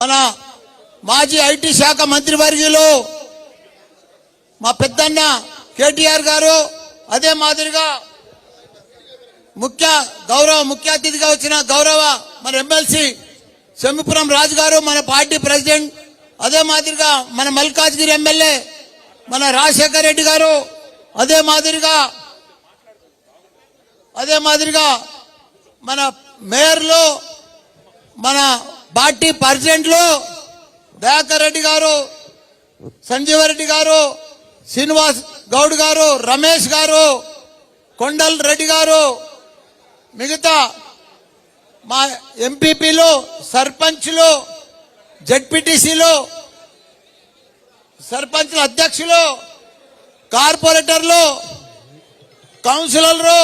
మన మాజీ ఐటీ శాఖ మంత్రివర్యులు మా పెద్దన్న కేటీఆర్ గారు, అదే మాదిరిగా ముఖ్య అతిథిగా వచ్చిన గౌరవ మన ఎమ్మెల్సీ సెమ్మిపురం రాజు గారు, మన పార్టీ ప్రెసిడెంట్, అదే మాదిరిగా మన మల్కాజ్గిరి ఎమ్మెల్యే మన రాజశేఖర్ రెడ్డి గారు, అదే మాదిరిగా మన మేయర్లు, మన పార్టీ ప్రెసిడెంట్లు దయాకర్ రెడ్డి గారు, సంజీవరెడ్డి గారు, శ్రీనివాస్ గౌడ్ గారు, రమేష్ గారు, కొండల్ రెడ్డి గారు, మిగతా మా ఎంపీపీలు, సర్పంచ్లు, జెడ్పీటీసీలు, సర్పంచ్ల అధ్యక్షులు, కార్పొరేటర్లు, కౌన్సిలర్లు,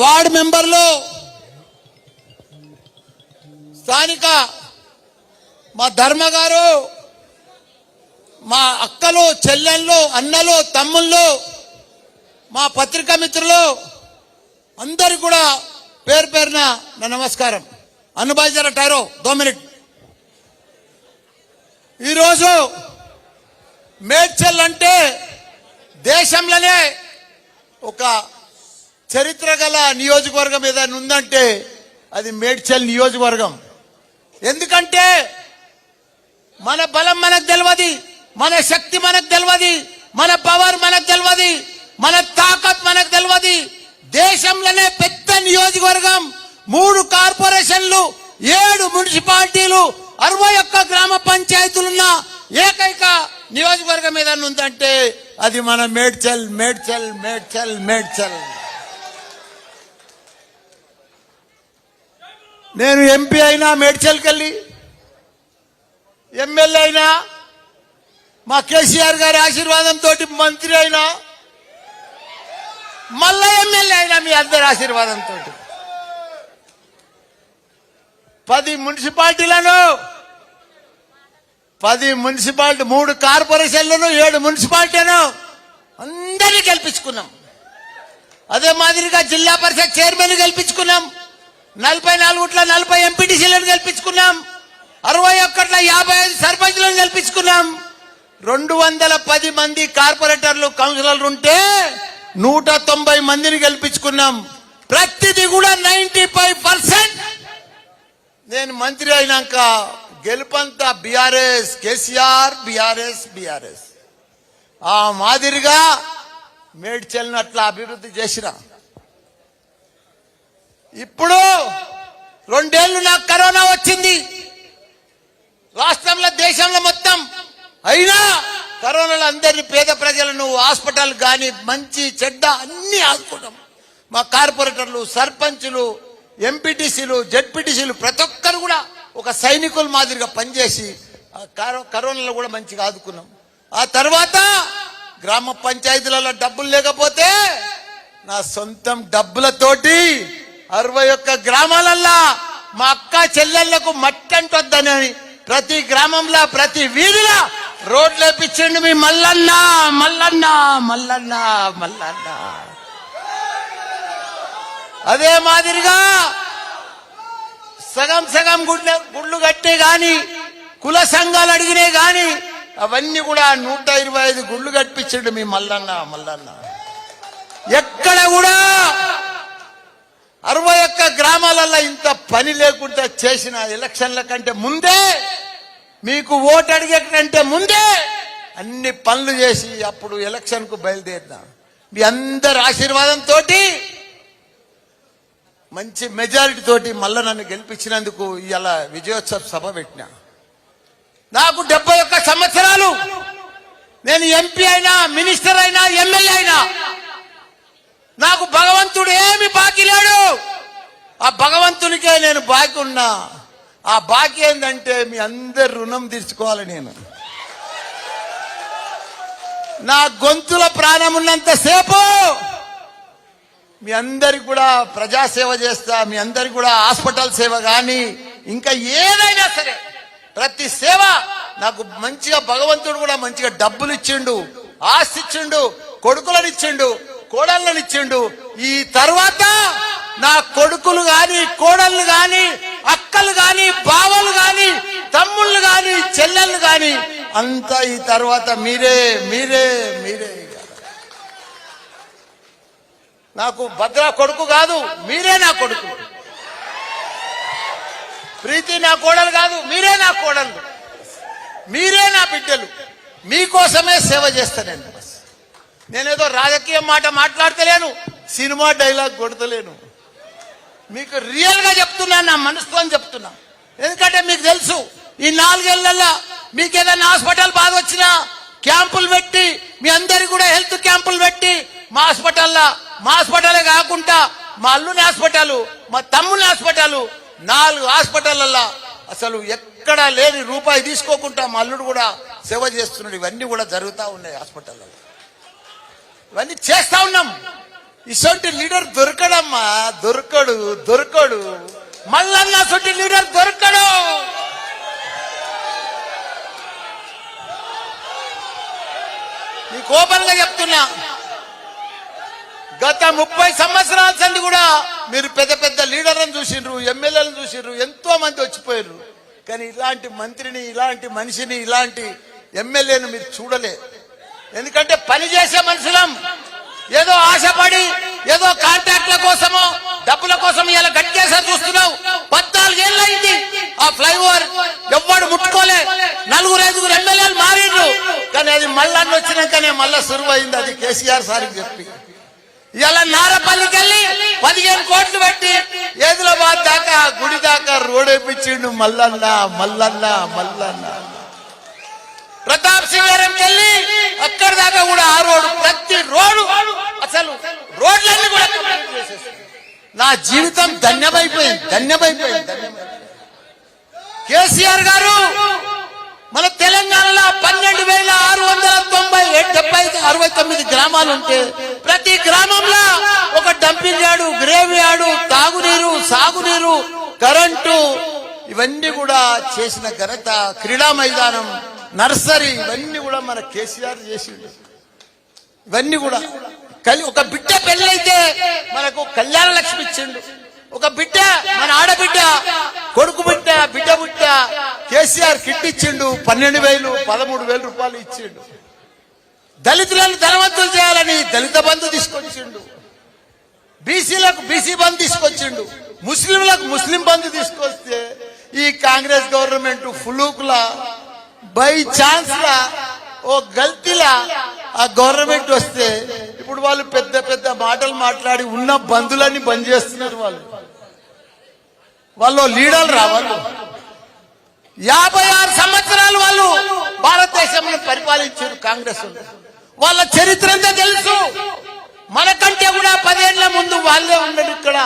వార్డు మెంబర్లు, స్థానిక మా ధర్మ గారు, మా అక్కలు, చెల్లెళ్ళు, అన్నలు, తమ్ముళ్ళు, మా పత్రికా మిత్రులు అందరు కూడా పేరు పేరున నా నమస్కారం. అనుభాయ్ జర టైరో 2 మినిట్. ఈరోజు మేడ్చల్ అంటే దేశంలోనే ఒక చరిత్ర గల నియోజకవర్గం ఏదైనా ఉందంటే అది మేడ్చల్ నియోజకవర్గం. ఎందుకంటే మన బలం మనకు తెలియదు, మన శక్తి మనకు తెలియదు, మన పవర్ మనకు తెలియదు, మన తాకత్ మనకు తెలియదు. దేశంలోనే పెద్ద నియోజకవర్గం, 3 కార్పొరేషన్లు, 7 మున్సిపాలిటీలు, 61 గ్రామ పంచాయతీలున్న ఏకైక నియోజకవర్గం ఏదైనా ఉందంటే అది మన మేడ్చల్. నేను ఎంపీ అయినా మేడ్చల్కి వెళ్ళి, ఎమ్మెల్యే అయినా మా కేసీఆర్ గారి ఆశీర్వాదంతో మంత్రి అయినా, మళ్ళా ఎమ్మెల్యే అయినా మీ అందరి ఆశీర్వాదంతో 10 మున్సిపాలిటీలను, 3 కార్పొరేషన్లను, 7 మున్సిపాలిటీలను అందరినీ గెలిపించుకున్నాం. అదే మాదిరిగా జిల్లా పరిషత్ చైర్మన్ గెలిపించుకున్నాం, 44 40 ఎంపీటీసీలను గెలిపించుకున్నాం, 61 55 సర్పంచ్లను గెలిపించుకున్నాం. 210 మంది కార్పొరేటర్లు, కౌన్సిలర్లు ఉంటే 190 మందిని గెలిపించుకున్నాం. ప్రతిదీ కూడా 95%. నేను మంత్రి అయినాక గెలుపంతా బీఆర్ఎస్, కేసీఆర్, బీఆర్ఎస్. ఆ మాదిరిగా మేడ్చల్ని అట్లా అభివృద్ధి చేసిన. ఇప్పుడు 2 ఏళ్లు నాకు కరోనా వచ్చింది, రాష్ట్రంలో దేశంలో మొత్తం. అయినా కరోనాలో అందరినీ, పేద ప్రజలను హాస్పిటల్ కానీ మంచి చెడ్డ అన్ని ఆదుకున్నాం. మా కార్పొరేటర్లు, సర్పంచులు, ఎంపీటీసీలు, జెడ్పీటీసీలు ప్రతి ఒక్కరు కూడా ఒక సైనికుల మాదిరిగా పనిచేసి కరోనాలో కూడా మంచిగా ఆదుకున్నాం. ఆ తర్వాత గ్రామ పంచాయతీలలో డబ్బులు లేకపోతే నా సొంతం డబ్బులతోటి 61 గ్రామాలల్లా మా అక్క చెల్లెళ్లకు మట్టి అంటొద్దని ప్రతి గ్రామంలో, ప్రతి వీధిలో రోడ్లు వేపించండి మీ మల్లన్న. అదే మాదిరిగా సగం గుళ్ళు కట్టే గాని, కుల సంఘాలు అడిగినే గాని అవన్నీ కూడా 125 గుళ్ళు కట్టించండి మీ మల్లన్న. ఎక్కడ కూడా 61 గ్రామాలలో ఇంత పని లేకుండా చేసిన. ఎలక్షన్ల కంటే ముందే, మీకు ఓటు అడిగే కంటే ముందే అన్ని పనులు చేసి అప్పుడు ఎలక్షన్ కు బయలుదేరినా. మీ అందరి ఆశీర్వాదంతో మంచి మెజారిటీ తోటి మళ్ళా నన్ను గెలిపించినందుకు ఇలా విజయోత్సవ సభ పెట్టినా. నాకు 71 సంవత్సరాలు. నేను ఎంపీ అయినా, మినిస్టర్ అయినా, ఎమ్మెల్యే అయినా నాకు భగవంతుడు ఏమి బాకీ లేడు. ఆ భగవంతునికే నేను బాకీ ఉన్నా. ఆ బాకీ ఏంటంటే మీ అందరి రుణం తీర్చుకోవాలి. నేను నా గొంతుల ప్రాణం ఉన్నంత సేపు మీ అందరికి కూడా ప్రజాసేవ చేస్తా. మీ అందరికి కూడా హాస్పిటల్ సేవ కానీ ఇంకా ఏదైనా సరే ప్రతి సేవ నాకు మంచిగా భగవంతుడు కూడా మంచిగా డబ్బులు ఇచ్చిండు, ఆస్తి ఇచ్చిండు, కొడుకులను ఇచ్చిండు, కోడళ్ళని ఇచ్చిండు. ఈ తర్వాత నా కొడుకులు గాని, కోడళ్ళు గాని, అక్కలు గాని, బావలు గాని, తమ్ముళ్ళు గాని, చెల్లెళ్ళు గాని అంతా ఈ తర్వాత మీరే మీరే మీరే. నాకు భద్ర కొడుకు కాదు, మీరే నా కొడుకు. ప్రీతి నా కోడలు కాదు, మీరే నా కోడలు. మీరే నా బిడ్డలు. మీకోసమే సేవ చేస్తానండి. నేనేదో రాజకీయ మాట మాట్లాడతలేను, సినిమా డైలాగ్ కొడతలేను. మీకు రియల్ గా చెప్తున్నాను, నా మనసుతో చెప్తున్నా. ఎందుకంటే మీకు తెలుసు, ఈ 4 ఏళ్లలో మీకు ఏదైనా హాస్పిటల్ బాధ వచ్చినా క్యాంపులు పెట్టి, మీ అందరికి కూడా హెల్త్ క్యాంపులు పెట్టి, మా హాస్పిటలే కాకుండా మా అల్లుని హాస్పిటల్, మా తమ్ముని హాస్పిటల్, 4 హాస్పిటల్లో అసలు ఎక్కడా లేని రూపాయి తీసుకోకుండా మా అల్లుడు కూడా సేవ చేస్తున్నాడు. ఇవన్నీ కూడా జరుగుతూ ఉన్నాయి హాస్పిటల్లో. ఇవన్నీ చేస్తా ఉన్నాం. ఇసొంటి లీడర్ దొరకడమ్మా, దొరకడు. మల్లన్న సొంటి లీడర్ దొరకడు. నీకు ఓపెన్గా చెప్తున్నా, గత 30 సంవత్సరాల సంది కూడా మీరు పెద్ద పెద్ద లీడర్లను చూసిండ్రు, ఎమ్మెల్యేలను చూసిండ్రు, ఎంతో మంది వచ్చిపోయారు. కానీ ఇలాంటి మంత్రిని, ఇలాంటి మనిషిని, ఇలాంటి ఎమ్మెల్యేను మీరు చూడలే. ఎందుకంటే పనిచేసే మనుషులం. ఏదో ఆశపడి, ఏదో కాంట్రాక్ట్ల కోసమో, డబ్బుల కోసం ఇలా గట్టికేసారి చూస్తున్నావు. 14 ఏళ్ళు అయింది ఆ ఫ్లైఓవర్, ఎవ్వడు ముట్టుకోలే. 4-5 ఎమ్మెల్యేలు మారిండ్రు. కానీ అది మళ్ళీ వచ్చినాకనే మళ్ళా సురువైంది. అది కేసీఆర్ సార్కి చెప్పి ఇలా నారపల్లికి వెళ్ళి 15 కోట్లు పెట్టి ఏదిలాబాద్ దాకా, గుడి దాకా రోడ్ వేయించిండు మల్లన్న. ప్రతాప్ సింగారం వెళ్ళి అక్కడి దాకా కూడా ఆ రోడ్డు, ప్రతి రోడ్డు, అసలు రోడ్లన్నీ కూడా నా జీవితం ధన్యమైపోయింది. కేసీఆర్ గారు మన తెలంగాణలో 12,669 గ్రామాలు ఉంటే ప్రతి గ్రామంలో ఒక డంపింగ్ యార్డు, గ్రేవ్ యార్డు, తాగునీరు, సాగునీరు, కరెంటు ఇవన్నీ కూడా చేసిన ఘనత, క్రీడా మైదానం, నర్సరీ, ఇవన్నీ కూడా మన కేసీఆర్ చేసిండు. ఇవన్నీ కూడా ఒక బిడ్డ పెళ్ళైతే మనకు కళ్యాణ లక్ష్మి ఇచ్చిండు. ఒక బిడ్డ, మన ఆడబిడ్డ, కొడుకు బిడ్డ, బిడ్డ కేసీఆర్ కిట్ ఇచ్చిండు. 12,000, 13,000 రూపాయలు ఇచ్చిండు. దళితులను ధనవంతులు చేయాలని దళిత బంధు తీసుకొచ్చిండు. బీసీలకు బీసీ బంధు తీసుకొచ్చిండు. ముస్లింలకు ముస్లిం బంధు తీసుకొస్తే ఈ కాంగ్రెస్ గవర్నమెంట్ ఫులూకులా, బై ఛాన్స్ లా, ఓ గల్తీలా ఆ గవర్నమెంట్ వస్తే ఇప్పుడు వాళ్ళు పెద్ద పెద్ద మాటలు మాట్లాడి ఉన్న బంధులన్నీ బంద్ చేస్తున్నారు. వాళ్ళు లీడర్లు రావాలి. 56 సంవత్సరాలు వాళ్ళు భారతదేశంలో పరిపాలించారు కాంగ్రెస్. వాళ్ళ చరిత్ర అంతా తెలుసు. మనకంటే కూడా 10 ఏళ్ల ముందు వాళ్ళే ఉండరు. ఇక్కడ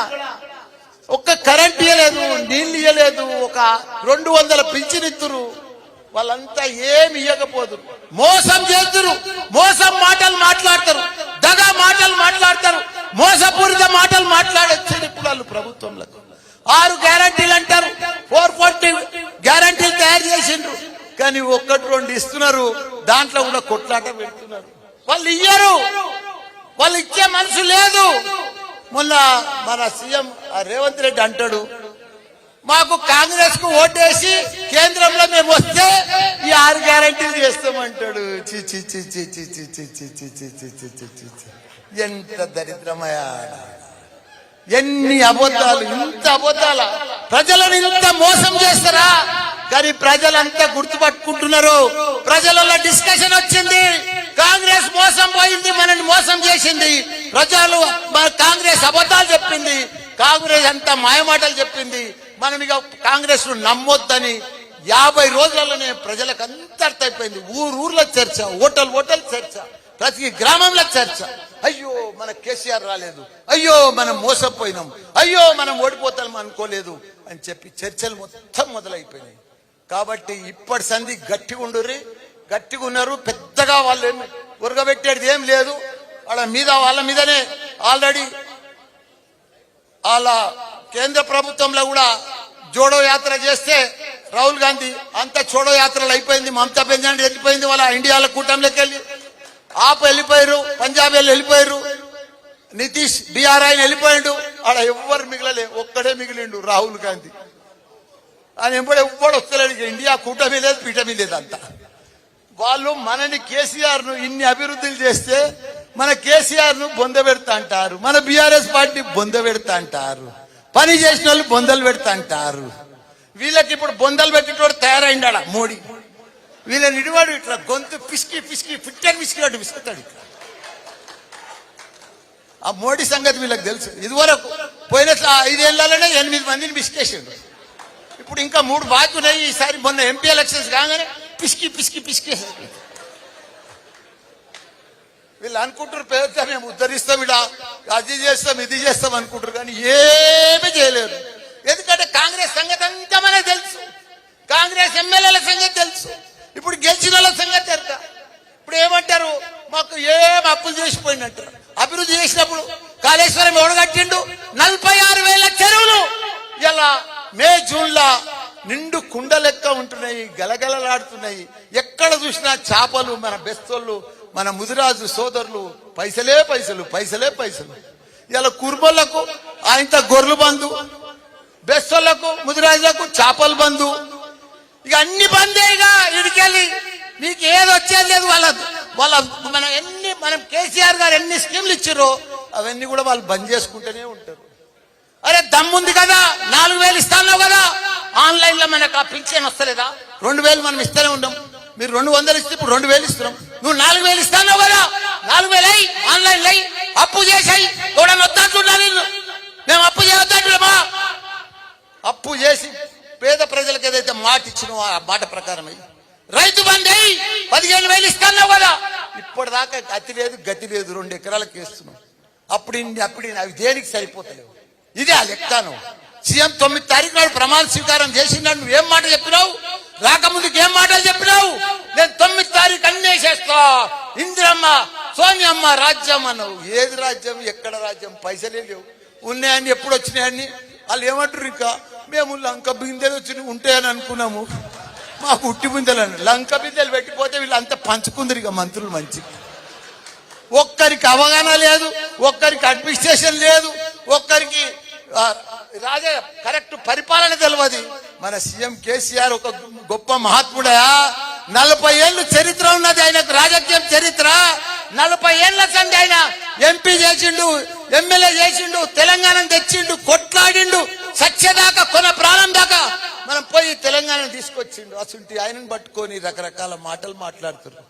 ఒక్క కరెంట్ ఇయ్యలేదు, నీళ్లు ఇయ్యలేదు, ఒక 200 పింఛనిత్తురు. వాళ్ళంతా ఏమి ఇవ్వకపోదు, మోసం చేస్తురు, మోసం మాటలు మాట్లాడతారు, దగా మాటలు మాట్లాడతారు, మోసపూరిత మాటలు మాట్లాడొచ్చారు. ఇప్పుడు వాళ్ళు ప్రభుత్వంలో 6 గ్యారంటీలు అంటారు, 440 గ్యారంటీలు తయారు చేసిండ్రు. కానీ 1-2 ఇస్తున్నారు, దాంట్లో కూడా కొట్లాట పెడుతున్నారు. వాళ్ళు ఇయ్యరు, వాళ్ళు ఇచ్చే మనసు లేదు. మొన్న మన సీఎం రేవంత్ రెడ్డి అంటాడు, మాకు కాంగ్రెస్ కు ఓటేసి కేంద్రంలో మేము వస్తే ఈ 6 గ్యారంటీలు చేస్తామంటాడు. ఎంత దరిద్రమయా, ఎన్ని అబద్ధాలు, ఇంత అబద్ధాల ప్రజలను ఇంత మోసం చేస్తారా? కానీ ప్రజలంతా గుర్తుపట్టుకుంటున్నారు. ప్రజలలో డిస్కషన్ వచ్చింది, కాంగ్రెస్ మోసం పోయింది, మనల్ని మోసం చేసింది. ప్రజలు కాంగ్రెస్ అబద్ధాలు చెప్పింది, కాంగ్రెస్ అంతా మాయమాటలు చెప్పింది, మనం ఇక కాంగ్రెస్ ను నమ్మొద్దని 50 రోజులలోనే ప్రజలకు అంత అర్థమైపోయింది. ఊర్లో చర్చ, హోటల్ చర్చ, ప్రతి గ్రామంలో చర్చ. అయ్యో మన కేసీఆర్ రాలేదు, అయ్యో మనం మోసపోయినాం, అయ్యో మనం ఓడిపోతాం అనుకోలేదు అని చెప్పి చర్చలు మొత్తం మొదలైపోయినాయి. కాబట్టి ఇప్పటి సంధి గట్టిగా ఉండుర్రి, గట్టిగా ఉన్నారు. పెద్దగా వాళ్ళు ఏమి ఉరగబెట్టేది ఏం లేదు. వాళ్ళ మీదనే ఆల్రెడీ వాళ్ళ కేంద్ర ప్రభుత్వంలో కూడా జోడో యాత్ర చేస్తే రాహుల్ గాంధీ అంత చోడో యాత్రలు అయిపోయింది. మమతా బెనర్జీ వెళ్ళిపోయింది, వాళ్ళ ఇండియాలో కూటమిలోకి వెళ్ళి ఆప్ వెళ్ళిపోయారు, పంజాబ్ వెళ్ళిపోయారు, నితీష్ బీఆర్ ఆయన వెళ్ళిపోయాడు. ఆడ ఎవ్వరు మిగిలలే, ఒక్కడే మిగిలిండు రాహుల్ గాంధీ. ఆయన ఎవ్వడు వస్తలేడు. ఇండియా కూటమి లేదు, పీఠమి లేదు అంతా. వాళ్ళు మనని కేసీఆర్ ను ఇన్ని అభివృద్ధులు చేస్తే మన కేసీఆర్ ను బొంద పెడతా అంటారు, మన బీఆర్ఎస్ పార్టీ బొంద పెడతా అంటారు, పని చేసిన వాళ్ళు బొందలు పెడతా అంటారు. వీళ్ళకి ఇప్పుడు బొందలు పెట్టేటోడు తయారైండా మోడీ. వీళ్ళని ఇడివాడు ఇట్లా గొంతు పిసికి పిసికి ఫిట్టర్ పిసికినట్టు పిసుకుతాడు. ఆ మోడీ సంగతి వీళ్ళకి తెలుసు. ఇదివరకు పోయిన 5 ఏళ్లలోనే 8 మందిని పిసికేసాడు. ఇప్పుడు ఇంకా 3 బాకీ ఉన్నాయి. ఈసారి మొన్న ఎంపీ ఎలక్షన్స్ కాగానే పిసికి పిసికి పిసికేసాడు. వీళ్ళు అనుకుంటారు పేద మేము ఉద్ధరిస్తాం, ఇలా అది చేస్తాం ఇది చేస్తాం అనుకుంటారు, కానీ ఏమీ చేయలేరు. ఎందుకంటే కాంగ్రెస్ సంగతి అంతా మనకు తెలుసు, కాంగ్రెస్ ఎమ్మెల్యేల సంగతి తెలుసు, ఇప్పుడు గెలిచిన వాళ్ళ సంగతి తెలుక. ఇప్పుడు ఏమంటారు, మాకు ఏం అప్పులు చేసిపోయినట్టారు. అభివృద్ధి చేసినప్పుడు కాళేశ్వరం ఓడగట్టిండు, 46,000 చెరువులు ఇలా మే జూన్లో నిండు కుండ లెక్క ఉంటున్నాయి, గలగలలాడుతున్నాయి. ఎక్కడ చూసినా చేపలు. మన బెస్తోళ్ళు, మన ముదిరాజు సోదరులు పైసలే పైసలు, పైసలే పైసలు. ఇలా కుర్మలకు ఆయనత గొర్రెలు బంధు, బెస్తోళ్లకు ముదిరాజులకు చేపలు బంధు. ఇక అన్ని బందేగా ఇడికెళ్ళి మీకు ఏది వచ్చేది లేదు. వాళ్ళ మనం కేసీఆర్ గారు ఎన్ని స్కీమ్లు ఇచ్చారో అవన్నీ కూడా వాళ్ళు బంద్ చేసుకుంటూనే ఉంటారు. అరే దమ్ముంది కదా, 4,000 ఇస్తాను కదా, ఆన్లైన్ లో మనకు ఆ పింఛన్ వస్తలేదా? 2,000 మనం ఇస్తూనే ఉంటాం. మీరు 200 ఇస్తే ఇప్పుడు 2,000 ఇస్తున్నాం. నువ్వు 4,000 ఇస్తాను కదా, 4,000 అయ్యి ఆన్లైన్ అయ్యి అప్పు చేసాయి. ఎవడన్నా వద్దంటున్నాను, మేము అప్పు చేయొద్దంటున్నామా? అప్పు చేసి పేద ప్రజలకు ఏదైతే మాట ఇచ్చినో ఆ మాట ప్రకారం అయ్యి రైతు బంధు అయ్యి 15,000 ఇస్తాను కదా. ఇప్పటిదాకా అతి లేదు గతి లేదు, 2 ఎకరాలకు వేస్తున్నాం. అప్పుడు అవి దేనికి సరిపోతలేవు. ఇదే ఆ లెక్కను. సీఎం 9 తారీఖు నాడు ప్రమాణ స్వీకారం చేసినాడు. నువ్వేం మాట చెప్పినావు? రాకముందుకు ఏం మాటలు చెప్పినావు? నేను 9 తారీఖు అన్నీ చేస్తా, ఇందిరమ్మ సోనియమ్మ రాజ్యం అన్నావు. ఏది రాజ్యం? ఎక్కడ రాజ్యం? పైసలే లేవు. ఉన్నాయని ఎప్పుడు వచ్చినాయని వాళ్ళు ఏమంటారు? ఇంకా మేము లంక బిందెలు వచ్చి ఉంటాయని అనుకున్నాము, మాకు ఉట్టి బిందెలు. లంక బిందెలు పెట్టిపోతే వీళ్ళంతా పంచుకుందరు. ఇక మంత్రులు మంచి ఒక్కరికి అవగాహన లేదు, ఒక్కరికి అడ్మినిస్ట్రేషన్ లేదు, ఒక్కరికి కరెక్ట్ పరిపాలన తెలియదు. మన సీఎం కేసీఆర్ ఒక గొప్ప మహాత్ముడా. 40 ఏళ్ళు చరిత్ర ఉన్నది ఆయనకు, రాజకీయం చరిత్ర. 40 ఏళ్ల సంది ఆయన ఎంపీ చేసిండు, ఎమ్మెల్యే చేసిండు, తెలంగాణను తెచ్చిండు, కొట్లాడిండు, సత్యదాకా కొన ప్రాణం దాకా మనం పోయి తెలంగాణను తీసుకొచ్చిండు. అసలు ఆయనను పట్టుకొని రకరకాల మాటలు మాట్లాడుతున్నారు.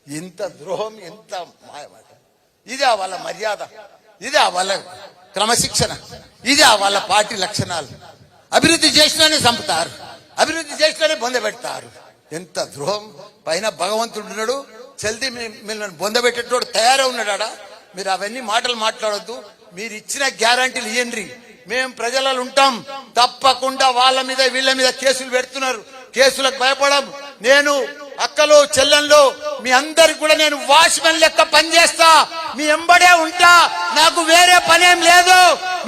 ఇంత ద్రోహం, ఎంత మాయమాట. ఇదే వాళ్ళ మర్యాద, ఇదే వాళ్ళ క్రమశిక్షణ, ఇదే వాళ్ళ పార్టీ లక్షణాలు. అభివృద్ధి చేసినానే చంపుతారు, అభివృద్ధి చేసినానే బొంద పెడతారు. ఎంత ద్రోహం. పైన భగవంతుడు ఉన్నాడు, చల్ది మిమ్మల్ని బొంద పెట్టేటోడు తయారై ఉన్నాడా? మీరు అవన్నీ మాటలు మాట్లాడొద్దు. మీరు ఇచ్చిన గ్యారంటీలు ఇయ్యండి, మేము ప్రజలలో ఉంటాం. తప్పకుండా వాళ్ళ మీద వీళ్ళ మీద కేసులు పెడుతున్నారు, కేసులకు భయపడం. నేను అక్కలు చెల్లెళ్ళు మీ అందరికి కూడా నేను వాచ్మెన్ లెక్క పనిచేస్తా, మీ ఎంబడే ఉంటా. నాకు వేరే పనేం లేదు.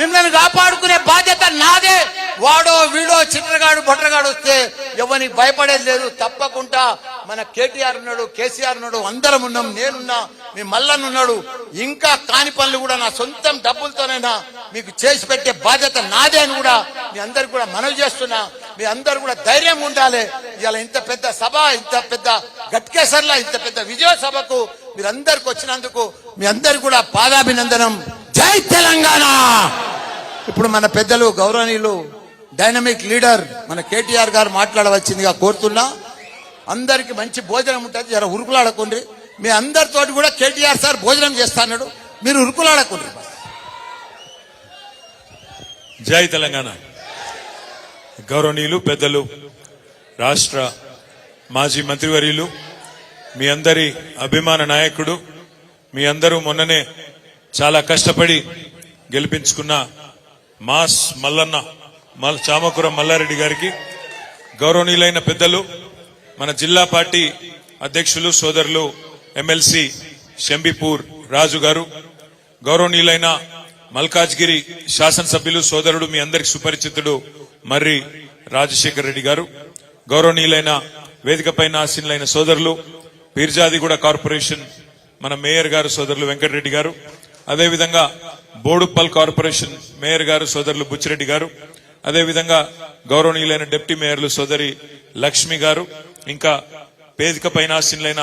మిమ్మల్ని కాపాడుకునే బాధ్యత నాదే. వాడో వీడో చిట్రగాడు బొట్రగాడు వస్తే ఎవరికి భయపడేది లేదు. తప్పకుండా మన కేటీఆర్ ఉన్నాడు, కేసీఆర్ ఉన్నాడు, అందరం ఉన్నాం. నేనున్నా, మీ మల్లన్న ఉన్నాడు. ఇంకా కాని పనులు కూడా నా సొంతం డబ్బులతోనైనా మీకు చేసి పెట్టే బాధ్యత నాదే అని కూడా మీ అందరికి కూడా మనవి చేస్తున్నా. మీ అందరు కూడా ధైర్యం ఉండాలి. ఇవాళ ఇంత పెద్ద సభ, ఇంత పెద్ద గట్కేసర్లా ఇంత పెద్ద విజయ సభకు మీరందరికి వచ్చినందుకు మీ అందరు కూడా పాదాభినందనం. జై తెలంగాణ. ఇప్పుడు మన పెద్దలు గౌరవనీయులు డైనమిక్ లీడర్ మన కేటీఆర్ గారు మాట్లాడవలసిందిగా కోరుతున్నా. అందరికి మంచి భోజనం ఉంటుంది, జర ఉరుకులాడకుండ్రి. మీ అందరితోటి కూడా కేటీఆర్ సార్ భోజనం చేస్తాడు, మీరు ఉరుకులాడకుండ్రి. జై తెలంగాణ. గౌరవనీయులు పెద్దలు, రాష్ట్ర మాజీ మంత్రివర్యులు, మీ అందరి అభిమాన నాయకుడు, మీ అందరూ మొన్ననే చాలా కష్టపడి గెలిపించుకున్న మాస్ మల్లన్న చామకూర మల్లారెడ్డి గారికి, గౌరవనీయులైన పెద్దలు మన జిల్లా పార్టీ అధ్యక్షులు సోదరులు ఎమ్మెల్సీ షంబీపూర్ రాజు గారు, గౌరవనీయులైన మల్కాజ్గిరి శాసనసభ్యులు సోదరుడు మీ అందరికి సుపరిచితుడు మర్రి రాజశేఖర్ రెడ్డి గారు, గౌరవనీయులైన వేదికపైన ఆసీనులైన సోదరులు పీర్జాదిగూడ కార్పొరేషన్ మన మేయర్ గారు సోదరులు వెంకటరెడ్డి గారు, అదేవిధంగా బోడుప్పల్ కార్పొరేషన్ మేయర్ గారు సోదరులు బుచ్చిరెడ్డి గారు, అదేవిధంగా గౌరవనీయులైన డిప్యూటీ మేయర్లు సోదరి లక్ష్మి గారు, ఇంకా వేదిక పైన ఆసీనులైన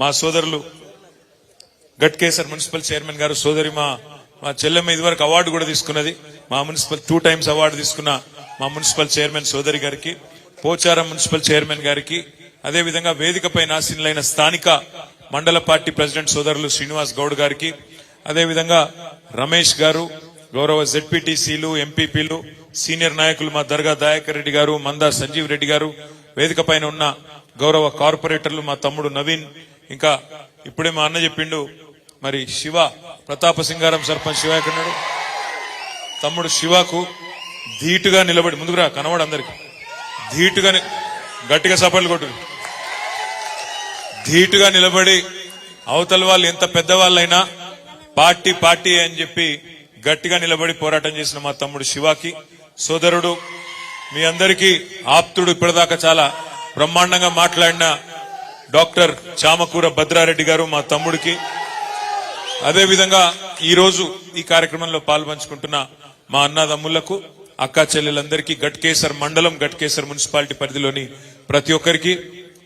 మా సోదరులు గట్కేసర్ మున్సిపల్ చైర్మన్ గారు, సోదరి మా చెల్లెమ్మ ఇదివరకు అవార్డు కూడా తీసుకున్నది, మా మున్సిపల్ 2 times అవార్డు తీసుకున్న మా మున్సిపల్ చైర్మన్ సోదరి గారికి, పోచారం మున్సిపల్ చైర్మన్ గారికి, అదేవిధంగా వేదిక పైన ఆసీనులైన స్థానిక మండల పార్టీ ప్రెసిడెంట్ సోదరులు శ్రీనివాస్ గౌడ్ గారికి, అదేవిధంగా రమేష్ గారు, గౌరవ జెడ్పీటీసీలు, ఎంపీపీలు, సీనియర్ నాయకులు మా దర్గా దయాకర్ రెడ్డి గారు, మందా సంజీవ్ రెడ్డి గారు, వేదిక పైన ఉన్న గౌరవ కార్పొరేటర్లు మా తమ్ముడు నవీన్, ఇంకా ఇప్పుడే మా అన్న చెప్పిండు మరి శివ ప్రతాప సింగారం సర్పంచ్ శివ ఎక్కడున్నాడు, తమ్ముడు శివకు ధీటుగా నిలబడి ముందుకురా కనబడు అందరికి, ధీటుగా గట్టిగా సపోర్ట్లు కొట్టు, ధీటుగా నిలబడి అవతల వాళ్ళు ఎంత పెద్దవాళ్ళైనా పార్టీ పార్టీ అని చెప్పి గట్టిగా నిలబడి పోరాటం చేసిన మా తమ్ముడు శివాకి, సోదరుడు మీ అందరికీ ఆప్తుడు, ఇప్పటిదాకా చాలా బ్రహ్మాండంగా మాట్లాడిన డాక్టర్ చామకూర భద్రారెడ్డి గారు మా తమ్ముడికి, అదేవిధంగా ఈ రోజు ఈ కార్యక్రమంలో పాల్పంచుకుంటున్న మా అన్నదమ్ములకు, అక్కా చెల్లెలందరికీ, గట్కేసర్ మండలం, గట్కేసర్ మున్సిపాలిటీ పరిధిలోని ప్రతి ఒక్కరికి,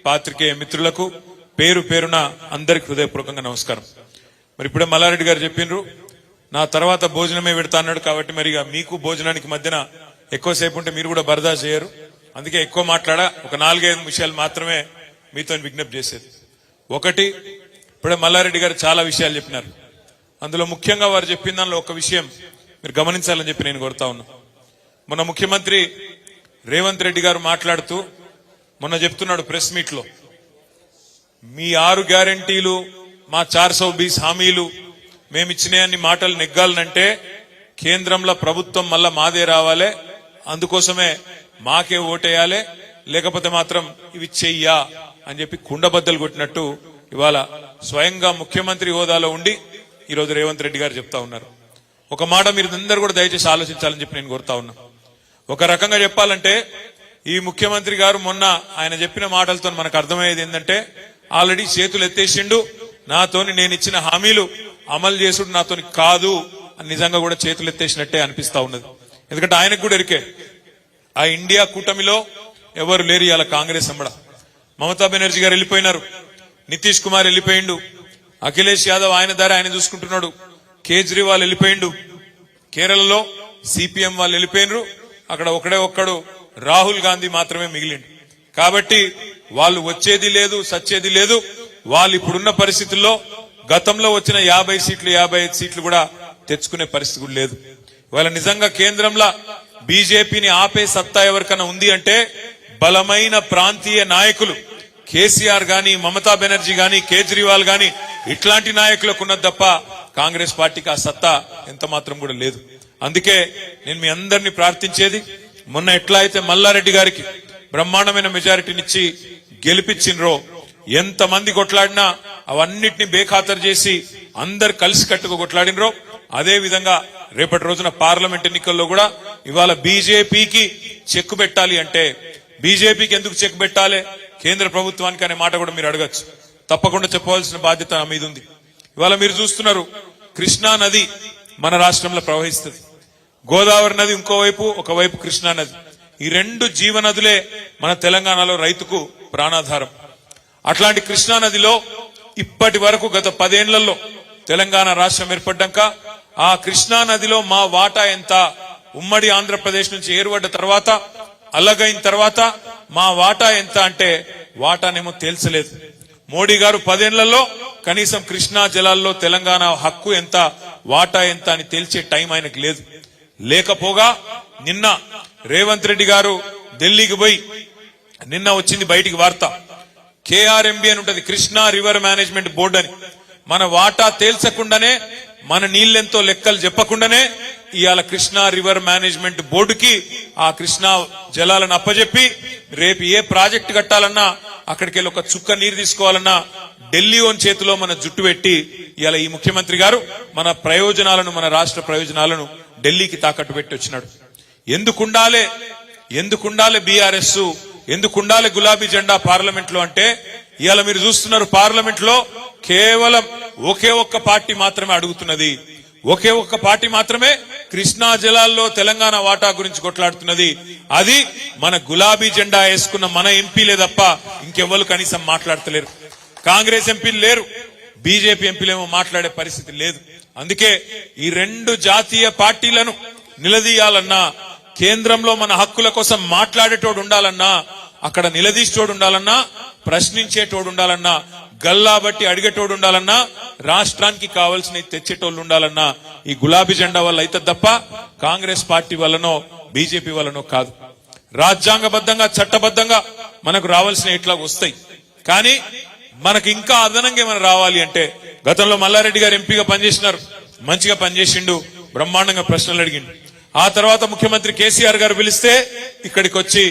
పాత్రికేయ మిత్రులకు పేరు పేరున అందరికి హృదయపూర్వకంగా నమస్కారం. మరి ఇప్పుడే మల్లారెడ్డి గారు చెప్పిండ్రు నా తర్వాత భోజనమే పెడతా అన్నాడు, కాబట్టి మరి మీకు భోజనానికి మధ్యన ఎక్కువసేపు ఉంటే మీరు కూడా బరదా చేయరు, అందుకే ఎక్కువ మాట్లాడా, ఒక 4-5 విషయాలు మాత్రమే మీతో విజ్ఞప్తి చేసేది. ఒకటి, ఇప్పుడే మల్లారెడ్డి గారు చాలా విషయాలు చెప్పినారు, అందులో ముఖ్యంగా వారు చెప్పిన దానిలో ఒక విషయం మీరు గమనించాలని చెప్పి నేను కోరుతా ఉన్నా. మొన్న ముఖ్యమంత్రి రేవంత్ రెడ్డి గారు మాట్లాడుతూ మొన్న చెప్తున్నాడు ప్రెస్ మీట్ లో, మీ 6 గ్యారంటీలు, మా 420 హామీలు మేమిచ్చినాయన్ని మాటలు నెగ్గాలనంటే కేంద్రంలో ప్రభుత్వం మళ్ళా మాదే రావాలి, అందుకోసమే మాకే ఓటేయాలి, లేకపోతే మాత్రం ఇవి చెయ్యా అని చెప్పి కుండబద్దలు కొట్టినట్టు ఇవాళ స్వయంగా ముఖ్యమంత్రి హోదాలో ఉండి ఈరోజు రేవంత్ రెడ్డి గారు చెప్తా ఉన్నారు. ఒక మాట మీరు అందరూ కూడా దయచేసి ఆలోచించాలని చెప్పి నేను కోరుతా ఉన్నా. ఒక రకంగా చెప్పాలంటే ఈ ముఖ్యమంత్రి గారు మొన్న ఆయన చెప్పిన మాటలతో మనకు అర్థమయ్యేది ఏంటంటే ఆల్రెడీ చేతులు ఎత్తేసిండు, నాతోని నేను ఇచ్చిన హామీలు అమలు చేసుడు నాతోని కాదు అని నిజంగా కూడా చేతులు ఎత్తేసినట్టే అనిపిస్తా ఉన్నది. ఎందుకంటే ఆయనకు కూడా ఎరికే ఆ ఇండియా కూటమిలో ఎవరు లేరు ఇవాళ కాంగ్రెస్ అమ్మడ. మమతా బెనర్జీ గారు వెళ్ళిపోయినారు, నితీష్ కుమార్ వెళ్ళిపోయిండు, అఖిలేష్ యాదవ్ ఆయన దారి ఆయన చూసుకుంటున్నాడు, కేజ్రీవాల్ వెళ్ళిపోయిండు, కేరళలో సిపిఎం వాళ్ళు వెళ్ళిపోయినరు, అక్కడ ఒక్కడు రాహుల్ గాంధీ మాత్రమే మిగిలిండు. కాబట్టి వాళ్ళు వచ్చేది లేదు, సచ్చేది లేదు. వాళ్ళు ఇప్పుడున్న పరిస్థితుల్లో గతంలో వచ్చిన 50 సీట్లు 55 సీట్లు కూడా తెచ్చుకునే పరిస్థితి కూడా లేదు. ఇవాళ నిజంగా కేంద్రంలో బీజేపీని ఆపే సత్తా ఎవరికైనా ఉంది అంటే బలమైన ప్రాంతీయ నాయకులు కేసీఆర్ గాని, మమతా బెనర్జీ గాని, కేజ్రీవాల్ గాని ఇట్లాంటి నాయకులకు ఉన్నది తప్ప కాంగ్రెస్ పార్టీకి ఆ సత్తా ఎంత మాత్రం కూడా లేదు. అందుకే నేను మీ అందరినీ ప్రార్థించేది, మొన్న ఎట్లా అయితే మల్లారెడ్డి గారికి బ్రహ్మాండమైన మెజారిటీనిచ్చి గెలిపించినరో, ఎంతమంది కొట్లాడినా అవన్నిటిని బేఖాతరు చేసి అందరు కలిసి కట్టుకు కొట్లాడినరో, అదే విధంగా రేపటి రోజున పార్లమెంట్ ఎన్నికల్లో కూడా ఇవాళ బీజేపీకి చెక్ పెట్టాలి అంటే, బీజేపీకి ఎందుకు చెక్ పెట్టాలి కేంద్ర ప్రభుత్వానికి అనే మాట కూడా మీరు అడగచ్చు. తప్పకుండా చెప్పవలసిన బాధ్యత నా మీద ఉంది. ఇవాళ మీరు చూస్తున్నారు కృష్ణా నది మన రాష్ట్రంలో ప్రవహిస్తుంది, గోదావరి నది ఇంకోవైపు, ఒకవైపు కృష్ణా నది. ఈ 2 జీవనదులే మన తెలంగాణలో రైతుకు ప్రాణాధారం. అట్లాంటి కృష్ణా నదిలో ఇప్పటి వరకు గత 10 ఏళ్లలో తెలంగాణ రాష్ట్రం ఏర్పడ్డాక ఆ కృష్ణా నదిలో మా వాటా ఎంత, ఉమ్మడి ఆంధ్రప్రదేశ్ నుంచి ఏర్పడ్డ తర్వాత అలగైన తర్వాత మా వాటా ఎంత అంటే వాటానేమో తేల్చలేదు. మోడీ గారు 10 ఏళ్లలో కనీసం కృష్ణా జలాల్లో తెలంగాణ హక్కు ఎంత, వాటా ఎంత అని తేల్చే టైం ఆయనకు లేదు. లేకపోగా నిన్న రేవంత్ రెడ్డి గారు ఢిల్లీకి పోయి నిన్న వచ్చింది బయటికి వార్త, కేఆర్ఎంబి అని ఉంటది, కృష్ణా రివర్ మేనేజ్మెంట్ బోర్డు అని. మన వాటా తేల్చకుండానే, మన నీళ్లెంతో లెక్కలు చెప్పకుండానే ఇవాళ కృష్ణా రివర్ మేనేజ్మెంట్ బోర్డుకి ఆ కృష్ణా జలాలను అప్పజెప్పి రేపు ఏ ప్రాజెక్టు కట్టాలన్నా, అక్కడికి వెళ్ళి ఒక చుక్క నీరు తీసుకోవాలన్నా ఢిల్లీ ఓన్ చేతిలో మన జుట్టు పెట్టి ఇవాళ ఈ ముఖ్యమంత్రి గారు మన ప్రయోజనాలను, మన రాష్ట్ర ప్రయోజనాలను ఢిల్లీకి తాకట్టు పెట్టి వచ్చినాడు. ఎందుకుండాలే బీఆర్ఎస్, ఎందుకుండాలే గులాబీ జెండా పార్లమెంట్ లో అంటే ఇవాళ మీరు చూస్తున్నారు పార్లమెంట్ లో కేవలం ఒకే ఒక్క పార్టీ మాత్రమే అడుగుతున్నది, ఒకే ఒక్క పార్టీ మాత్రమే కృష్ణా జలాల్లో తెలంగాణ వాటా గురించి కొట్లాడుతున్నది. అది మన గులాబీ జెండా వేసుకున్న మన ఎంపీలే తప్ప ఇంకెవ్వరు కనీసం మాట్లాడతలేరు. కాంగ్రెస్ ఎంపీలు లేరు, బీజేపీ ఎంపీలేమో మాట్లాడే పరిస్థితి లేదు. అందుకే ఈ రెండు జాతీయ పార్టీలను నిలదీయాలన్నా, కేంద్రంలో మన హక్కుల కోసం మాట్లాడేటోడు ఉండాలన్నా, అక్కడ నిలదీసేటోడు ఉండాలన్నా, ప్రశ్నించేటోడు ఉండాలన్నా, గల్లా బట్టి అడిగేటోడు ఉండాలన్నా, రాష్ట్రానికి కావాల్సిన తెచ్చేటోళ్ళు ఉండాలన్నా ఈ గులాబీ జెండా వల్ల అయితే తప్ప కాంగ్రెస్ పార్టీ వల్లనో బీజేపీ వల్లనో కాదు. రాజ్యాంగబద్ధంగా చట్టబద్ధంగా మనకు రావాల్సిన ఇట్లా వస్తాయి. కానీ మనకు ఇంకా అదనంగా ఏమైనా రావాలి అంటే, గతంలో మల్లారెడ్డి గారు ఎంపీగా పనిచేసినారు, మంచిగా పనిచేసిండు, బ్రహ్మాండంగా ప్రశ్నలు అడిగిండు. ఆ తర్వాత ముఖ్యమంత్రి కేసీఆర్ గారు పిలిస్తే ఇక్కడికి వచ్చి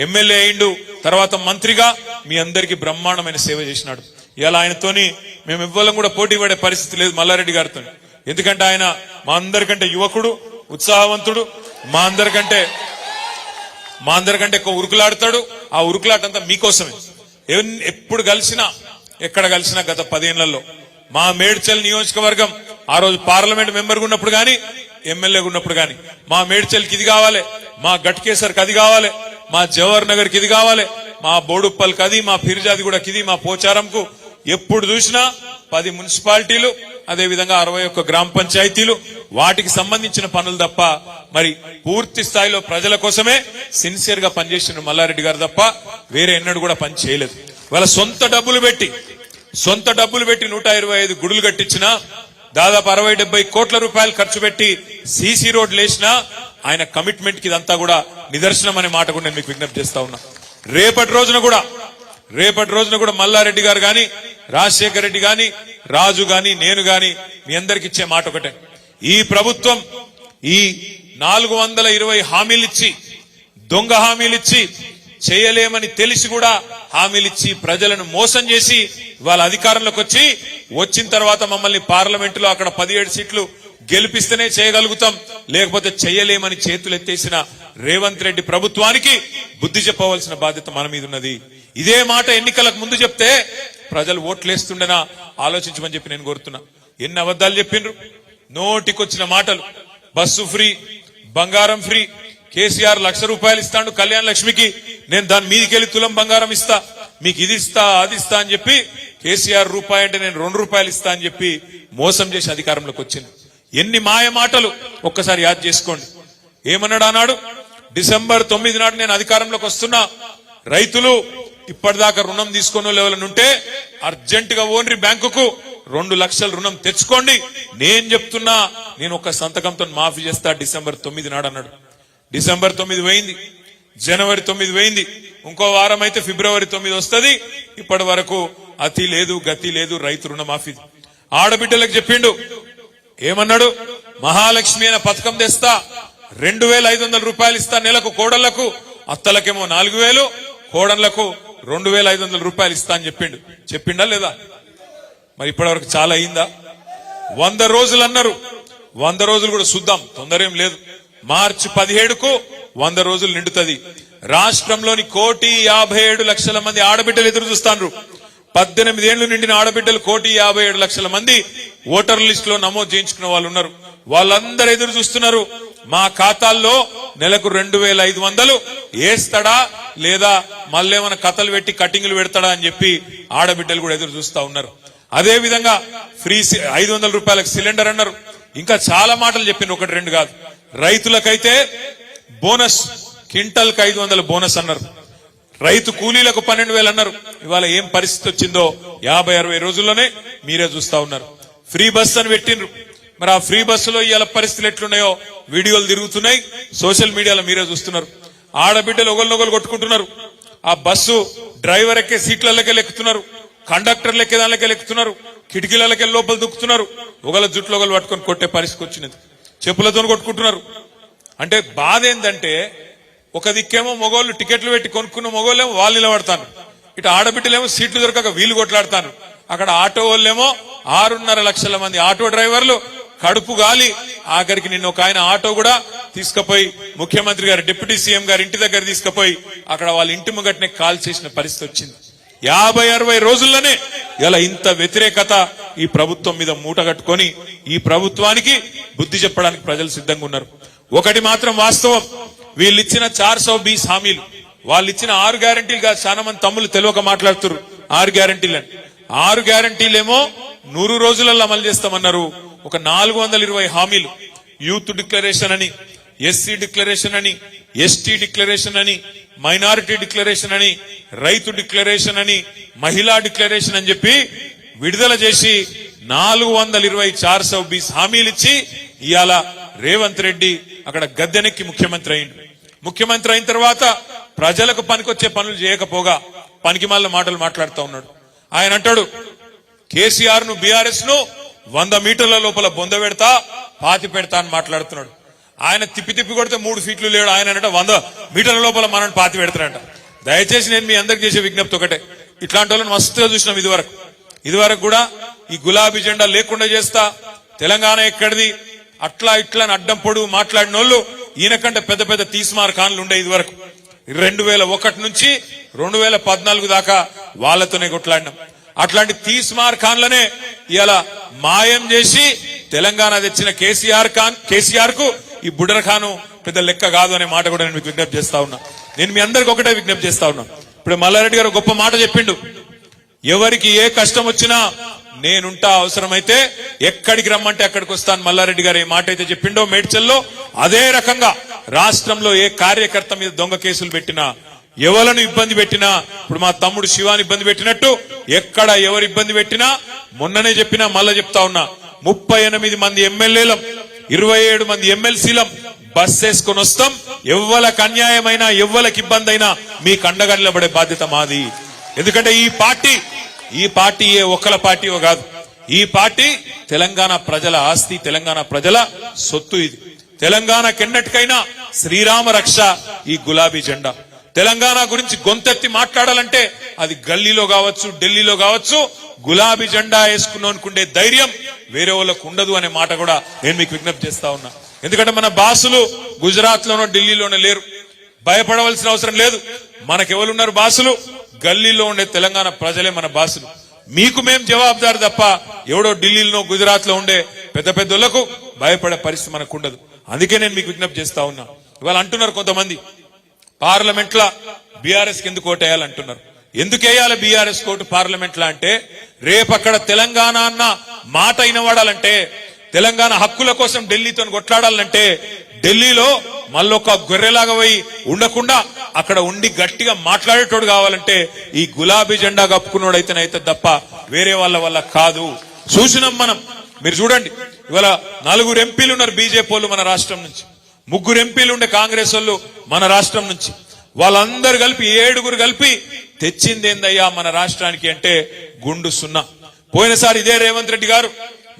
ఎమ్మెల్యే అయిండు, తర్వాత మంత్రిగా మీ అందరికీ బ్రహ్మాండమైన సేవ చేసినాడు. ఇలా ఆయనతోని మేము ఇవ్వాలం కూడా పోటీ పడే పరిస్థితి లేదు మల్లారెడ్డి గారితో. ఎందుకంటే ఆయన మా అందరికంటే యువకుడు, ఉత్సాహవంతుడు, మా అందరికంటే ఎక్కువ ఉరుకులాడతాడు. ఆ ఉరుకులాటంతా మీకోసమే. ఎప్పుడు కలిసినా ఎక్కడ కలిసినా గత 10 ఏళ్లలో మా మేడ్చల్ నియోజకవర్గం ఆ రోజు పార్లమెంట్ మెంబర్ ఉన్నప్పుడు గాని, ఎమ్మెల్యేగా ఉన్నప్పుడు గాని, మా మేడ్చల్కి ఇది కావాలి, మా గట్కేసర్కి అది కావాలి, మా జవహర్ నగర్ కి ఇది కావాలి, మా బోడుప్పల్కి అది, మా ఫిర్జాదిగూడకి ఇది, మా పోచారంకు ఎప్పుడు చూసినా 10 మున్సిపాలిటీలు, అదే విధంగా 61 గ్రామ పంచాయతీలు, వాటికి సంబంధించిన పనులు తప్ప మరి పూర్తి స్థాయిలో ప్రజల కోసమే సిన్సియర్ గా పనిచేసిన మల్లారెడ్డి గారు తప్ప వేరే ఎన్నడూ కూడా పని చేయలేదు. వాళ్ళ సొంత డబ్బులు పెట్టి 125 గుడులు కట్టించినా, దాదాపు 60-70 కోట్ల రూపాయలు ఖర్చు పెట్టి సీసీ రోడ్లు వేసినా ఆయన కమిట్మెంట్ కి ఇదంతా కూడా నిదర్శనం అనే మాట కూడా నేను మీకు విజ్ఞప్తి చేస్తా ఉన్నా. రేపటి రోజున కూడా మల్లారెడ్డి గారు గాని, రాజశేఖర రెడ్డి గాని, రాజు గాని, నేను గాని మీ అందరికి ఇచ్చే మాట ఒకటే, ఈ ప్రభుత్వం ఈ 420 హామీలిచ్చి, దొంగ హామీలిచ్చి, చేయలేమని తెలిసి కూడా హామీలిచ్చి ప్రజలను మోసం చేసి వాళ్ళ అధికారంలోకి వచ్చిన తర్వాత మమ్మల్ని పార్లమెంటులో అక్కడ 17 సీట్లు గెలిపిస్తేనే చేయగలుగుతాం, లేకపోతే చేయలేమని చేతులు ఎత్తేసిన రేవంత్ రెడ్డి ప్రభుత్వానికి బుద్ధి చెప్పవలసిన బాధ్యత మన మీద ఉన్నది. ఇదే మాట ఎన్నికలకు ముందు చెప్తే ప్రజలు ఓట్లేస్తుండేనా ఆలోచించమని చెప్పి నేను కోరుతున్నా. ఎన్ని అబద్ధాలు చెప్పిండ్రు, నోటికొచ్చిన మాటలు. బస్సు ఫ్రీ, బంగారం ఫ్రీ, కేసీఆర్ ₹1,00,000 ఇస్తాడు కళ్యాణ లక్ష్మికి, నేను దాని మీదికెళ్లి తులం బంగారం ఇస్తా, మీకు ఇది ఇస్తా అది ఇస్తా అని చెప్పి, కేసీఆర్ రూపాయి అంటే నేను ₹2 ఇస్తా అని చెప్పి మోసం చేసి అధికారంలోకి వచ్చింది. ఎన్ని మాయ మాటలు ఒక్కసారి యాద్ చేసుకోండి. ఏమన్నాడు ఆనాడు, డిసెంబర్ 9 నాడు నేను అధికారంలోకి వస్తున్నా, రైతులు ఇప్పటిదాకా రుణం తీసుకున్న లెవెల్నుంటే అర్జెంటుగా ఓన్రి బ్యాంకుకు 2 లక్షల రుణం తెచ్చుకోండి, నేను చెప్తున్నా, నేను ఒక సంతకంతో మాఫీ చేస్తా డిసెంబర్ 9 నాడు అన్నాడు. డిసెంబర్ 9 పోయింది, జనవరి 9 పోయింది, ఇంకో వారం అయితే ఫిబ్రవరి 9 వస్తుంది. ఇప్పటి వరకు అతి లేదు గతి లేదు రైతు రుణమాఫీ. ఆడబిడ్డలకు చెప్పిండు, ఏమన్నాడు, మహాలక్ష్మి అనే పథకం తెస్తా, ₹2,500 ఇస్తా నెలకు కోడళ్లకు, అత్తలకేమో 4,000, కోడళ్లకు ₹2,500 ఇస్తా అని చెప్పిండా లేదా? మరి ఇప్పటి వరకు చాలా అయిందా? 100 రోజులు అన్నారు, 100 రోజులు కూడా చూద్దాం, తొందర ఏం లేదు. మార్చి 17కు 100 రోజులు నిండుతుంది. రాష్ట్రంలోని 1,57,00,000 మంది ఆడబిడ్డలు ఎదురు చూస్తాండ్రు. 18 ఏళ్లు నిండిన ఆడబిడ్డలు 1,57,00,000 మంది ఓటర్ లిస్ట్ లో నమోదు చేయించుకున్న వాళ్ళు ఉన్నారు. వాళ్ళందరూ ఎదురు చూస్తున్నారు, మా ఖాతాల్లో నెలకు 2,500 వేస్తాడా లేదా మళ్ళేమైనా కథలు పెట్టి కటింగ్లు పెడతాడా అని చెప్పి ఆడబిడ్డలు కూడా ఎదురు చూస్తా ఉన్నారు. అదే విధంగా ఫ్రీ ₹500 సిలిండర్ అన్నారు. ఇంకా చాలా మాటలు చెప్పిన, 1-2 కాదు. రైతులకైతే బోనస్, క్వింటల్కి 500 బోనస్ అన్నారు. రైతు కూలీలకు 12,000 అన్నారు. ఇవాళ ఏం పరిస్థితి వచ్చిందో 50-60 రోజుల్లోనే మీరే చూస్తా ఉన్నారు. ఫ్రీ బస్ అని పెట్టిండ్రు. మరి ఆ ఫ్రీ బస్సులో ఇవాళ పరిస్థితులు ఎట్లున్నాయో వీడియోలు తిరుగుతున్నాయి, సోషల్ మీడియాలో మీరే చూస్తున్నారు. ఆడబిడ్డలు ఒకరినొకరు కొట్టుకుంటున్నారు. ఆ బస్సు డ్రైవర్ ఎక్కే సీట్లకే ఎక్కుతున్నారు, కండక్టర్లు ఎక్కే దానికే ఎక్కుతున్నారు, కిటికీలకే లోపల దుక్కుతున్నారు, ఒకళ్ళ జుట్లు ఒకళ్ళు పట్టుకొని కొట్టే పరిస్థితి వచ్చినది. చెప్పులతో కొట్టుకుంటున్నారు. అంటే బాధ ఏంటంటే, ఒక దిక్కేమో మగోళ్ళు టికెట్లు పెట్టి కొనుక్కున్న మగోళ్ళేమో వాళ్ళు నిలబడతారు, ఇటు ఆడబిడ్డలేమో సీట్లు దొరకక వీళ్ళు కొట్లాడతారు. అక్కడ ఆటో వాళ్ళేమో 6.5 లక్షల మంది ఆటో డ్రైవర్లు కడుపు గాలి, ఆఖరికి నిన్న ఒక ఆయన ఆటో కూడా తీసుకుపోయి ముఖ్యమంత్రి గారు, డిప్యూటీ సీఎం గారి ఇంటి దగ్గర తీసుకుపోయి అక్కడ వాళ్ళ ఇంటి ముంగట్నే కాల్ చేసిన పరిస్థితి వచ్చింది. 50-60 రోజుల్లోనే ఇలా ఇంత వ్యతిరేకత ఈ ప్రభుత్వం మీద మూట కట్టుకొని ఈ ప్రభుత్వానికి బుద్ధి చెప్పడానికి ప్రజలు సిద్ధంగా ఉన్నారు. ఒకటి మాత్రం వాస్తవం, వీళ్ళు ఇచ్చిన 420 హామీలు, వాళ్ళు ఇచ్చిన 6 గ్యారంటీలుగా చాలా మంది తమ్ముళ్ళు తెలియక మాట్లాడుతున్నారు. 6 గ్యారంటీలు అని, 6 గ్యారంటీలేమో 100 రోజులలో అమలు చేస్తామన్నారు. ఒక 420 హామీలు, యూత్ డిక్లరేషన్ అని, ఎస్సీ డిక్లరేషన్ అని, ఎస్టీ డిక్లరేషన్ అని, మైనారిటీ డిక్లరేషన్ అని, రైతు డిక్లరేషన్ అని, మహిళా డిక్లరేషన్ అని చెప్పి విడుదల చేసి 420 420 హామీలు ఇచ్చి ఇవాళ రేవంత్ రెడ్డి అక్కడ గద్దెనెక్కి ముఖ్యమంత్రి అయిండు. ముఖ్యమంత్రి అయిన తర్వాత ప్రజలకు పనికొచ్చే పనులు చేయకపోగా పనికి మాలిన మాటలు మాట్లాడుతూ ఉన్నాడు. ఆయన అంటాడు కేసీఆర్ ను బీఆర్ఎస్ ను 100 మీటర్ల లోపల బొంద పెడతా పాతి పెడతా అని మాట్లాడుతున్నాడు. ఆయన తిప్పి కొడితే 3 ఫీట్లు లేడు, ఆయన అంటే 100 మీటర్ల లోపల మనం పాతి పెడతాడంట. దయచేసి నేను మీ అందరికి చేసే విజ్ఞప్తి ఒకటే, ఇట్లాంటి వాళ్ళని మస్తుగా చూసినాం ఇదివరకు కూడా ఈ గులాబీ జెండా లేకుండా చేస్తా, తెలంగాణ ఎక్కడిది అట్లా ఇట్లా అడ్డం పొడుగు మాట్లాడిన వాళ్ళు ఈయనకంటే పెద్ద పెద్ద తీస్మార్ ఖాన్లు ఉండే. ఇదివరకు 2001 నుంచి 2014 దాకా వాళ్ళతోనే కొట్లాడినాం. అట్లాంటి తీస్మార్ ఖాన్లనే ఇలా మాయం చేసి తెలంగాణ తెచ్చిన కేసీఆర్ కు ఈ బుడర్ ఖాను పెద్ద లెక్క కాదు అనే మాట కూడా నేను మీకు విజ్ఞప్తి చేస్తా ఉన్నా. నేను మీ అందరికి ఒకటే విజ్ఞప్తి చేస్తా ఉన్నా. ఇప్పుడు మల్లారెడ్డి గారు గొప్ప మాట చెప్పిండు, ఎవరికి ఏ కష్టం వచ్చినా నేనుంటా, అవసరమైతే ఎక్కడికి రమ్మంటే అక్కడికి వస్తాను. మల్లారెడ్డి గారు ఏ మాట అయితే చెప్పిండో మేడ్చల్లో, అదే రకంగా రాష్ట్రంలో ఏ కార్యకర్త మీద దొంగ కేసులు పెట్టినా, ఎవలను ఇబ్బంది పెట్టినా, ఇప్పుడు మా తమ్ముడు శివాని ఇబ్బంది పెట్టినట్టు ఎక్కడ ఎవరు ఇబ్బంది పెట్టినా, మొన్ననే చెప్పినా మళ్ళా చెప్తా ఉన్నా, 38 మంది ఎమ్మెల్యేలం 27 మంది ఎమ్మెల్సీలం బస్ వేసుకొని వస్తాం. ఎవ్వలకు అన్యాయమైనా ఎవ్వలకు ఇబ్బంది అయినా మీకు అండగా నిలబడే బాధ్యత మాది. ఎందుకంటే ఈ పార్టీ ఏ ఒక్కల పార్టీయో కాదు, ఈ పార్టీ తెలంగాణ ప్రజల ఆస్తి, తెలంగాణ ప్రజల సొత్తు. ఇది తెలంగాణ కెన్నటికైనా శ్రీరామ రక్ష ఈ గులాబీ జెండా. తెలంగాణ గురించి గొంతెత్తి మాట్లాడాలంటే అది గల్లీలో కావచ్చు, ఢిల్లీలో కావచ్చు, గులాబీ జెండా వేసుకున్నోనుకుండే ధైర్యం వేరే వాళ్ళకు ఉండదు అనే మాట కూడా నేను మీకు విజ్ఞప్తి చేస్తా ఉన్నా. ఎందుకంటే మన బాసులు గుజరాత్ లోనో ఢిల్లీలోనో లేరు, భయపడవలసిన అవసరం లేదు. మనకెవరున్నారు బాసులు? గల్లీలో ఉండే తెలంగాణ ప్రజలే మన బాసులు. మీకు మేం జవాబుదారు తప్ప ఎవడో ఢిల్లీలో గుజరాత్ లో ఉండే పెద్ద పెద్దలకు భయపడే పరిస్థితి మనకు ఉండదు. అందుకే నేను మీకు విజ్ఞప్తి చేస్తా ఉన్నా. ఇవాళ అంటున్నారు కొంతమంది పార్లమెంట్ లా బీఆర్ఎస్ కి ఎందుకు ఓటేయాలంటున్నారు. ఎందుకు వేయాలి బీఆర్ఎస్ కోటు పార్లమెంట్ లా అంటే, రేపు అక్కడ తెలంగాణ అన్న మాట వినవాడాలంటే, తెలంగాణ హక్కుల కోసం ఢిల్లీతో కొట్లాడాలంటే, ఢిల్లీలో మళ్ళొక గొర్రెలాగా పోయి ఉండకుండా అక్కడ ఉండి గట్టిగా మాట్లాడేటోడు కావాలంటే ఈ గులాబీ జెండా కప్పుకున్నోడైతేనైతే తప్ప వేరే వాళ్ళ వల్ల కాదు. చూసినాం మనం. మీరు చూడండి, ఇవాళ 4 ఎంపీలు ఉన్నారు బీజేపీ వాళ్ళు మన రాష్ట్రం నుంచి, 3 ఎంపీలు ఉండే కాంగ్రెస్ వాళ్ళు మన రాష్ట్రం నుంచి. వాళ్ళందరూ కలిపి 7 కలిపి తెచ్చిందేందయ్యా మన రాష్ట్రానికి అంటే గుండు సున్నా. పోయినసారి ఇదే రేవంత్ రెడ్డి గారు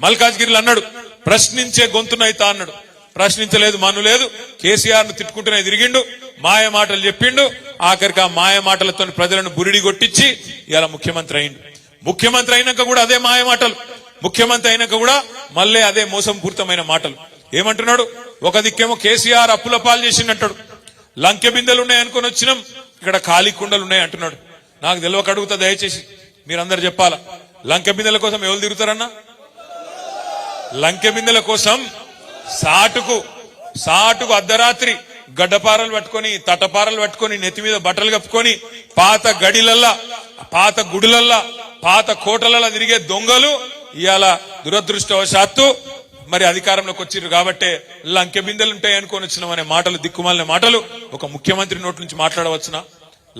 మల్కాజ్గిరిలో అన్నాడు, ప్రశ్నించే గొంతునైతా అన్నాడు. ప్రశ్నించలేదు, మనులేదు, కేసీఆర్ ను తిట్టుకుంటూనే తిరిగిండు, మాయ మాటలు చెప్పిండు. ఆఖరికి ఆ మాయ మాటలతో ప్రజలను బురిడి కొట్టించి ఇలా ముఖ్యమంత్రి అయిండు. ముఖ్యమంత్రి అయినాక కూడా అదే మాయ మాటలు, ముఖ్యమంత్రి అయినాక కూడా మళ్ళీ అదే మోసంపూరితమైన మాటలు. ఏమంటున్నాడు? ఒక దిక్కేమో కేసీఆర్ అప్పుల పాలు చేసిండంటాడు, లంకె బిందెలు ఉన్నాయనుకొని వచ్చినాం, ఇక్కడ ఖాళీ కుండలు ఉన్నాయి అంటున్నాడు. నాకు తెలియక అడుగుతా, దయచేసి మీరందరూ చెప్పాలా, లంకె బిందెల కోసం ఎవరు తిరుగుతారన్నా? లంకె బిందెల కోసం సాటుకు అర్ధరాత్రి గడ్డపారలు పట్టుకొని, తటపారలు పట్టుకొని, నెత్తి మీద బట్టలు కప్పుకొని, పాత గడిలల్లా, పాత గుడులల్లా, పాత కోటలల్లా తిరిగే దొంగలు ఇవాళ దురదృష్టవశాత్తు మరి అధికారంలోకి వచ్చిర్రు కాబట్టి లంకె బిందెలు ఉంటాయి అనుకొని వచ్చినాం అనే మాటలు, దిక్కుమాలిన మాటలు ఒక ముఖ్యమంత్రి నోటి నుంచి మాట్లాడవచ్చునా?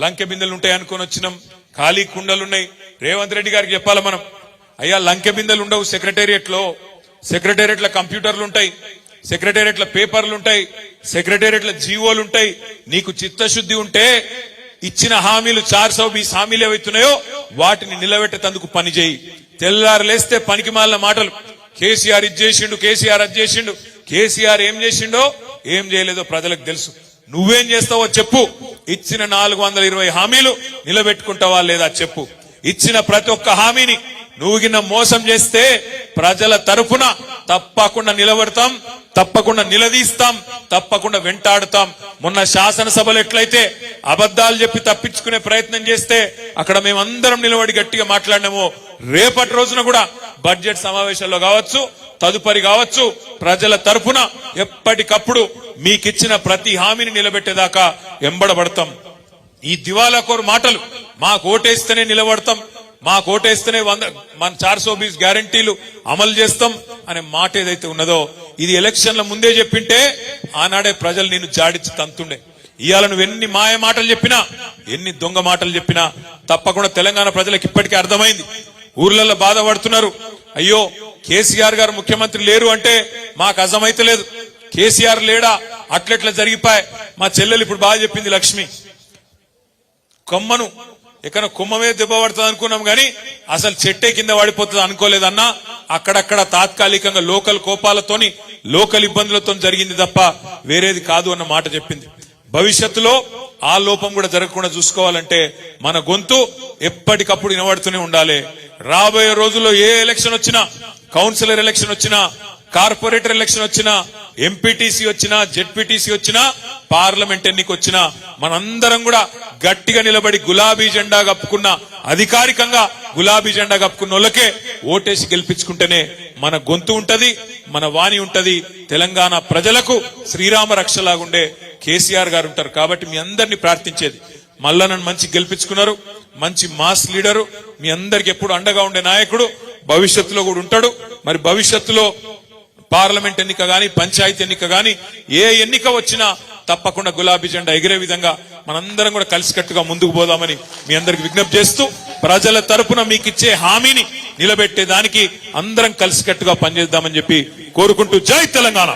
లంకె బిందెలు ఉంటాయి అనుకొని వచ్చినాం, ఖాళీ కుండలున్నాయి. రేవంత్ రెడ్డి గారికి చెప్పాలి మనం, అయ్యా లంకె బిందెలు ఉండవు సెక్రటేరియట్లో కంప్యూటర్లు ఉంటాయి, సెక్రటేరియట్ల పేపర్లు ఉంటాయి, సెక్రటేరియట్ల జీవోలు ఉంటాయి. నీకు చిత్తశుద్ధి ఉంటే ఇచ్చిన హామీలు 420 హామీలు ఏవైతున్నాయో వాటిని నిలబెట్టేందుకు పని చేయి. తెల్లారు లేస్తే పనికి మాలిన మాటలు, కేసీఆర్ ఇది చేసిండు, కేసీఆర్ అది చేసిండు. కేసీఆర్ ఏం చేసిండో ఏం చేయలేదో ప్రజలకు తెలుసు. నువ్వేం చేస్తావో చెప్పు. ఇచ్చిన 420 హామీలు నిలబెట్టుకుంటావా లేదా చెప్పు. ఇచ్చిన ప్రతి ఒక్క హామీని నువ్వు గిన్న మోసం చేస్తే ప్రజల తరఫున తప్పకుండా నిలబడతాం, తప్పకుండా నిలదీస్తాం, తప్పకుండా వెంటాడుతాం. మొన్న శాసనసభలో ఎట్లయితే అబద్ధాలు చెప్పి తప్పించుకునే ప్రయత్నం చేస్తే అక్కడ మేమందరం నిలబడి గట్టిగా మాట్లాడినామో, రేపటి రోజున కూడా బడ్జెట్ సమావేశాల్లో కావచ్చు, తదుపరి కావచ్చు, ప్రజల తరపున ఎప్పటికప్పుడు మీకిచ్చిన ప్రతి హామీని నిలబెట్టేదాకా ఎంబడబడతాం. ఈ దివాలాకోరు మాటలు మాకు ఓటేస్తేనే నిలబడతాం, మాకు ఓటేస్తేనే మన 420 గ్యారంటీలు అమలు చేస్తాం అనే మాట ఏదైతే ఉన్నదో ఇది ఎలక్షన్ల ముందే చెప్పింటే ఆనాడే ప్రజలు నిన్ను జాడించి తంతుండే. ఇవాళ నువ్వు ఎన్ని మాయ మాటలు చెప్పినా, ఎన్ని దొంగ మాటలు చెప్పినా తప్పకుండా తెలంగాణ ప్రజలకు ఇప్పటికే అర్థమైంది. ఊర్లలో బాధపడుతున్నారు, అయ్యో కేసీఆర్ గారు ముఖ్యమంత్రి లేరు అంటే మాకు అర్థమైతలేదు, కేసీఆర్ లేడా అట్లెట్లా జరిగిపోయి. మా చెల్లెలు ఇప్పుడు బాగా చెప్పింది లక్ష్మి, కొమ్మను ఎక్కడ కుమ్మమే దెబ్బ పడుతుంది అనుకున్నాం గానీ అసలు చెట్టే కింద పడిపోతుంది అనుకోలేదన్నా. అక్కడక్కడ తాత్కాలికంగా లోకల్ కోపాలతోని, లోకల్ ఇబ్బందులతో జరిగింది తప్ప వేరేది కాదు అన్న మాట చెప్పింది. భవిష్యత్తులో ఆ లోపం కూడా జరగకుండా చూసుకోవాలంటే మన గొంతు ఎప్పటికప్పుడు వినబడుతూనే ఉండాలి. రాబోయే రోజుల్లో ఏ ఎలక్షన్ వచ్చినా, కౌన్సిలర్ ఎలక్షన్ వచ్చినా, కార్పొరేటర్ ఎలక్షన్ వచ్చినా, ఎంపీటీసీ వచ్చినా, జెడ్పీటీసీ వచ్చినా, పార్లమెంట్ ఎన్నిక వచ్చినా మనందరం కూడా గట్టిగా నిలబడి గులాబీ జెండా కప్పుకున్న, అధికారికంగా గులాబీ జెండా కప్పుకున్న వాళ్ళకే ఓటేసి గెలిపించుకుంటేనే మన గొంతు ఉంటది, మన వాణి ఉంటది. తెలంగాణ ప్రజలకు శ్రీరామ రక్షలాగుండే కేసీఆర్ గారు ఉంటారు. కాబట్టి మీ అందరినీ ప్రార్థించేది, మళ్ళా నన్ను మంచి గెలిపించుకున్నారు, మంచి మాస్ లీడరు, మీ అందరికి ఎప్పుడు అండగా ఉండే నాయకుడు, భవిష్యత్తులో కూడా ఉంటాడు. మరి భవిష్యత్తులో పార్లమెంట్ ఎన్నిక గాని, పంచాయతీ ఎన్నిక గాని, ఏ ఎన్నిక వచ్చినా తప్పకుండా గులాబీ జెండా ఎగిరే విధంగా మనందరం కూడా కలిసికట్టుగా ముందుకు పోదామని మీ అందరికి విజ్ఞప్తి చేస్తూ, ప్రజల తరపున మీకు ఇచ్చే హామీని నిలబెట్టేదానికి అందరం కలిసికట్టుగా పనిచేద్దామని చెప్పి కోరుకుంటూ, జై తెలంగాణ.